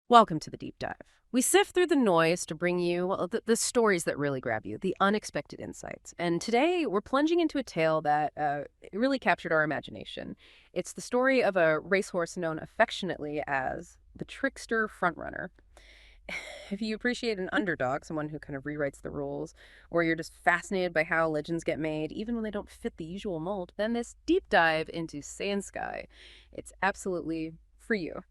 Welcome to the deep dive. We sift through the noise to bring you the stories that really grab you, the unexpected insights. And today we're plunging into a tale that really captured our imagination. It's the story of a racehorse known affectionately as the trickster frontrunner. If you appreciate an underdog, someone who kind of rewrites the rules, or you're just fascinated by how legends get made, even when they don't fit the usual mold, then this deep dive into Seiun Sky, it's absolutely for you.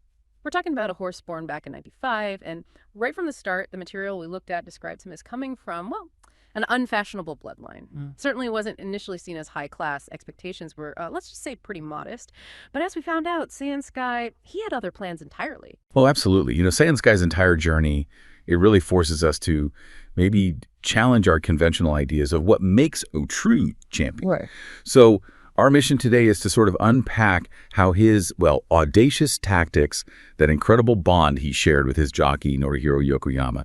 We're talking about a horse born back in 95, and right from the start, the material we looked at describes him as coming from, well, an unfashionable bloodline. Certainly wasn't initially seen as high class. Expectations were, let's just say, pretty modest. But as we found out, Seiun Sky, he had other plans entirely. Well, absolutely. Seiun Sky's entire journey, it really forces us to maybe challenge our conventional ideas of what makes a true champion. Right. So our mission today is to sort of unpack how his, audacious tactics, that incredible bond he shared with his jockey, Norihiro Yokoyama,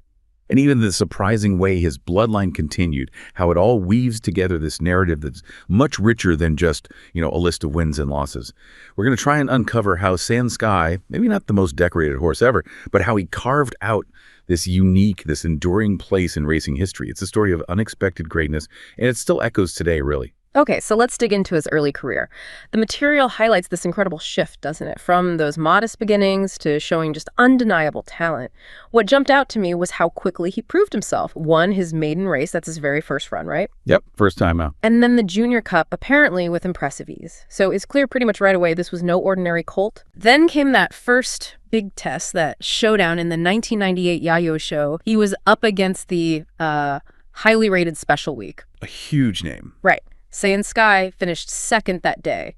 and even the surprising way his bloodline continued, how it all weaves together this narrative that's much richer than just, a list of wins and losses. We're going to try and uncover how Seiun Sky, maybe not the most decorated horse ever, but how he carved out this unique, this enduring place in racing history. It's a story of unexpected greatness, and it still echoes today, really. Okay, so let's dig into his early career. The material highlights this incredible shift, doesn't it? From those modest beginnings to showing just undeniable talent. What jumped out to me was how quickly he proved himself. Won his maiden race, that's his very first run, right? Yep, first time out. And then the Junior Cup, apparently with impressive ease. So it's clear pretty much right away this was no ordinary colt. Then came that first big test, that showdown in the 1998 Yayo show. He was up against the highly rated Special Week. A huge name. Right. Seiun Sky finished second that day.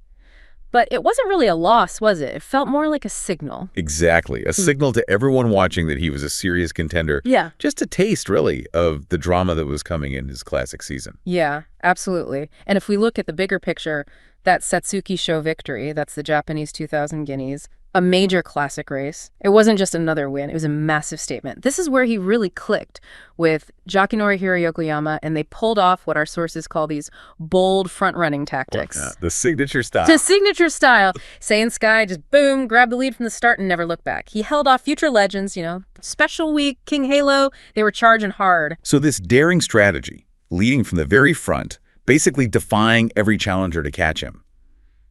But it wasn't really a loss, was it? It felt more like a signal. Exactly. A signal to everyone watching that he was a serious contender. Yeah. Just a taste, really, of the drama that was coming in his classic season. Yeah, absolutely. And if we look at the bigger picture, that Satsuki show victory, that's the Japanese 2000 guineas, a major classic race. It wasn't just another win. It was a massive statement. This is where he really clicked with jockey Norihiro Yokoyama, and they pulled off what our sources call these bold front-running tactics. The signature style. The signature style. Seiun Sky just, boom, grabbed the lead from the start and never looked back. He held off future legends, Special Week, King Halo. They were charging hard. So this daring strategy, leading from the very front, basically defying every challenger to catch him,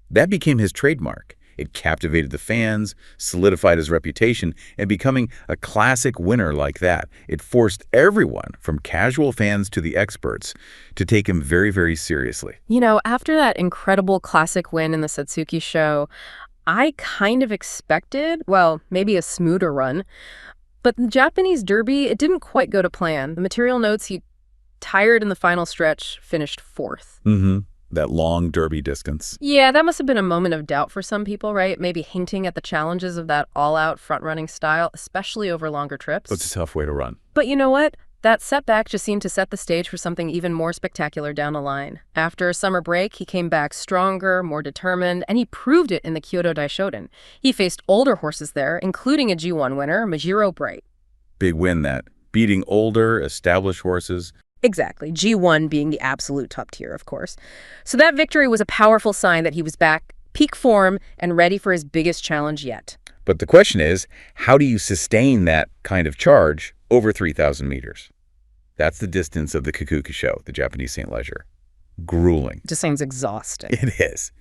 that became his trademark. It captivated the fans, solidified his reputation, and becoming a classic winner like that, it forced everyone, from casual fans to the experts, to take him very, very seriously. After that incredible classic win in the Satsuki show, I kind of expected, maybe a smoother run. But the Japanese Derby, it didn't quite go to plan. The material notes he tired in the final stretch, finished fourth. That long Derby distance. Yeah, that must have been a moment of doubt for some people, right? Maybe hinting at the challenges of that all-out front-running style, especially over longer trips. It's a tough way to run. But you know what? That setback just seemed to set the stage for something even more spectacular down the line. After a summer break, he came back stronger, more determined, and he proved it in the Kyoto Daishoden. He faced older horses there, including a G1 winner, Majiro Bright. Big win, that. Beating older, established horses. Exactly, G1 being the absolute top tier, of course. So that victory was a powerful sign that he was back, peak form, and ready for his biggest challenge yet. But the question is, how do you sustain that kind of charge over 3,000 meters? That's the distance of the Kikuka show, the Japanese St. Leger. Grueling. Just sounds exhausting. It is.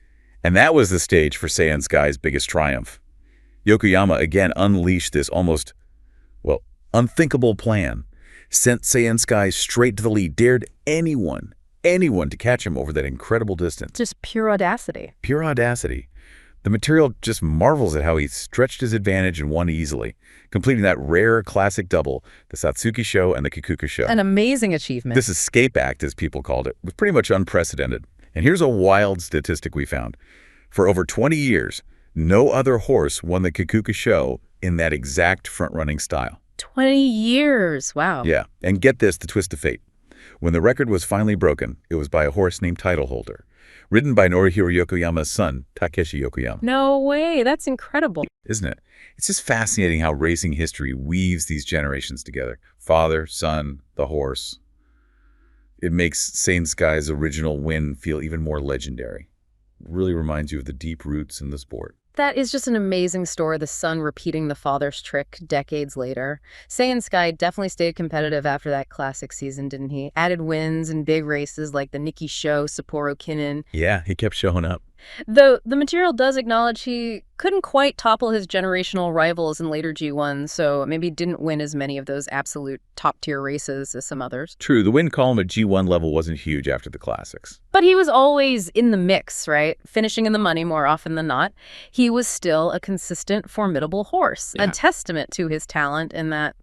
And that was the stage for Seiun Sky's biggest triumph. Yokoyama again unleashed this almost, unthinkable plan. Sent Seiun Sky straight to the lead, dared anyone to catch him over that incredible distance. Just pure audacity. Pure audacity. The material just marvels at how he stretched his advantage and won easily, completing that rare classic double, the Satsuki show and the Kikuka show. An amazing achievement. This escape act, as people called it, was pretty much unprecedented. And here's a wild statistic we found. For over 20 years, no other horse won the Kikuka show in that exact front-running style. 20 years. Wow. Yeah. And get this, the twist of fate. When the record was finally broken, it was by a horse named Title Holder, ridden by Norihiro Yokoyama's son, Takeshi Yokoyama. No way. That's incredible. Isn't it? It's just fascinating how racing history weaves these generations together. Father, son, the horse. It makes Seiun Sky's original win feel even more legendary. It really reminds you of the deep roots in the sport. That is just an amazing story, the son repeating the father's trick decades later. Seiun Sky definitely stayed competitive after that classic season, didn't he? Added wins in big races like the Nikki Show, Sapporo Kinen. Yeah, he kept showing up. Though the material does acknowledge he couldn't quite topple his generational rivals in later G1s, so maybe didn't win as many of those absolute top-tier races as some others. True, the win column at G1 level wasn't huge after the classics. But he was always in the mix, right? Finishing in the money more often than not. He was still a consistent, formidable horse, a testament to his talent in that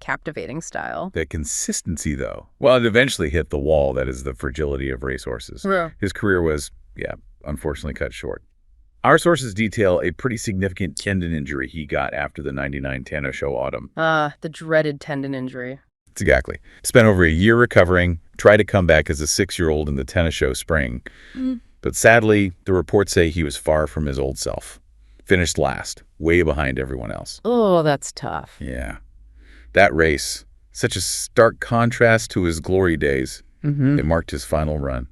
captivating style. The consistency, though, well, it eventually hit the wall. That is the fragility of racehorses. Yeah. His career was, unfortunately cut short. Our sources detail a pretty significant tendon injury he got after the 99 Tano Show autumn. The dreaded tendon injury. Exactly. Spent over a year recovering, tried to come back as a 6-year-old in the tennis show spring. But sadly, the reports say he was far from his old self. Finished last, way behind everyone else. Oh, that's tough. Yeah. That race, such a stark contrast to his glory days. It marked his final run.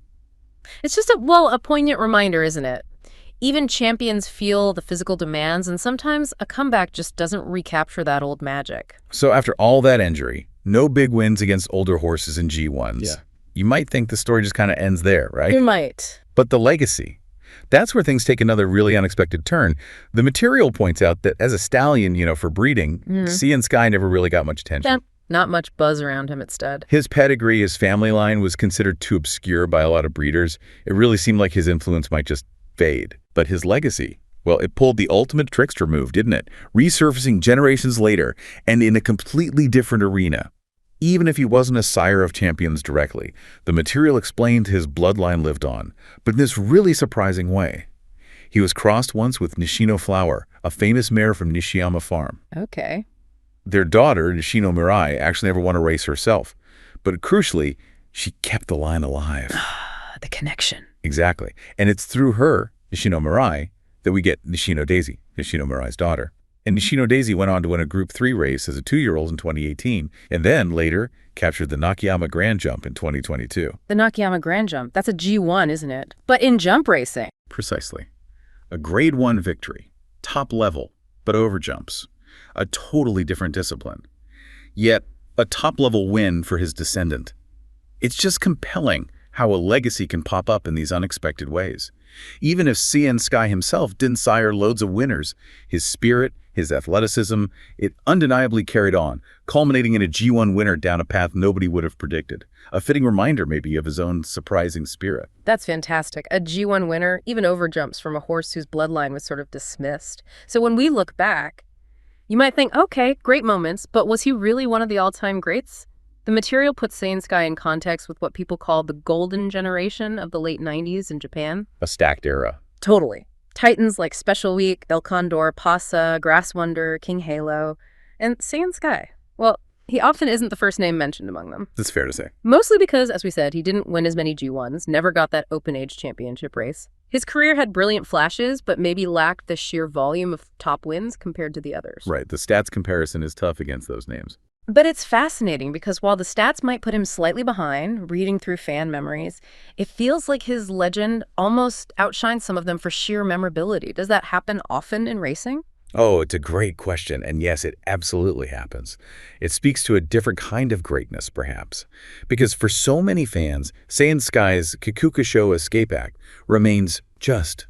It's just a poignant reminder, isn't it? Even champions feel the physical demands, and sometimes a comeback just doesn't recapture that old magic. So after all that injury, no big wins against older horses in G1s. You might think the story just kind of ends there, right? You might. But the legacy, that's where things take another really unexpected turn. The material points out that as a stallion, for breeding, Seiun Sky never really got much attention. Yeah, not much buzz around him instead. His pedigree, his family line was considered too obscure by a lot of breeders. It really seemed like his influence might just fade. But his legacy, well, it pulled the ultimate trickster move, didn't it? Resurfacing generations later and in a completely different arena. Even if he wasn't a sire of champions directly, the material explained his bloodline lived on, but in this really surprising way. He was crossed once with Nishino Flower, a famous mare from Nishiyama Farm. Okay. Their daughter, Nishino Mirai, actually never won a race herself. But crucially, she kept the line alive. The connection. Exactly. And it's through her, Nishino Mirai, that we get Nishino Daisy, Nishino Mirai's daughter. And Nishino Daisy went on to win a Group 3 race as a 2-year-old in 2018, and then later captured the Nakayama Grand Jump in 2022. The Nakayama Grand Jump, that's a G1, isn't it? But in jump racing. Precisely. A Grade 1 victory, top level, but over jumps. A totally different discipline. Yet, a top-level win for his descendant. It's just compelling how a legacy can pop up in these unexpected ways. Even if Seiun Sky himself didn't sire loads of winners, his spirit, his athleticism, it undeniably carried on, culminating in a G1 winner down a path nobody would have predicted. A fitting reminder, maybe, of his own surprising spirit. That's fantastic. A G1 winner, even overjumps from a horse whose bloodline was sort of dismissed. So when we look back, you might think, okay, great moments, but was he really one of the all-time greats? The material puts Seiun Sky in context with what people call the golden generation of the late 90s in Japan. A stacked era. Totally. Titans like Special Week, El Condor, Pasa, Grass Wonder, King Halo, and Seiun Sky. Well, he often isn't the first name mentioned among them. That's fair to say. Mostly because, as we said, he didn't win as many G1s, never got that open age championship race. His career had brilliant flashes, but maybe lacked the sheer volume of top wins compared to the others. Right. The stats comparison is tough against those names. But it's fascinating because while the stats might put him slightly behind, reading through fan memories, it feels like his legend almost outshines some of them for sheer memorability. Does that happen often in racing? Oh, it's a great question, and yes, it absolutely happens. It speaks to a different kind of greatness, perhaps. Because for so many fans, Seiun Sky's Kikuka Show Escape Act remains just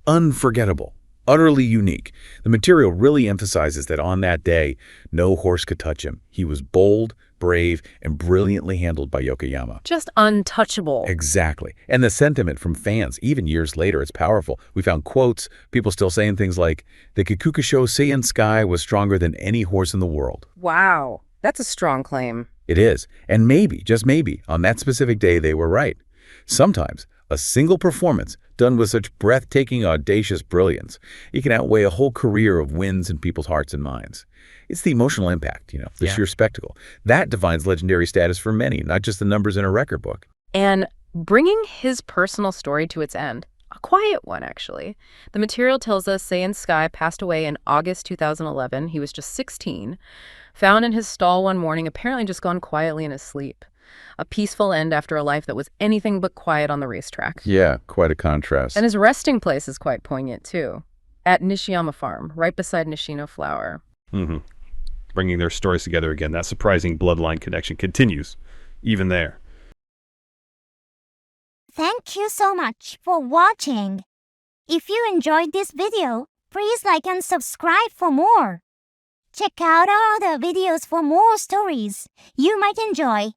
unforgettable. Utterly unique. The material really emphasizes that on that day, no horse could touch him. He was bold, brave, and brilliantly handled by Yokoyama. Just untouchable. Exactly. And the sentiment from fans, even years later, is powerful. We found quotes, people still saying things like, the Kikuka Show Seiun Sky was stronger than any horse in the world. Wow. That's a strong claim. It is. And maybe, just maybe, on that specific day, they were right. Sometimes, a single performance done with such breathtaking, audacious brilliance, it can outweigh a whole career of wins in people's hearts and minds. It's the emotional impact, the sheer spectacle. That defines legendary status for many, not just the numbers in a record book. And bringing his personal story to its end, a quiet one, actually. The material tells us Seiun Sky passed away in August 2011. He was just 16, found in his stall one morning, apparently just gone quietly in his sleep. A peaceful end after a life that was anything but quiet on the racetrack. Yeah, quite a contrast. And his resting place is quite poignant, too. At Nishiyama Farm, right beside Nishino Flower. Mm-hmm. Bringing their stories together again. That surprising bloodline connection continues, even there. Thank you so much for watching. If you enjoyed this video, please like and subscribe for more. Check out our other videos for more stories you might enjoy.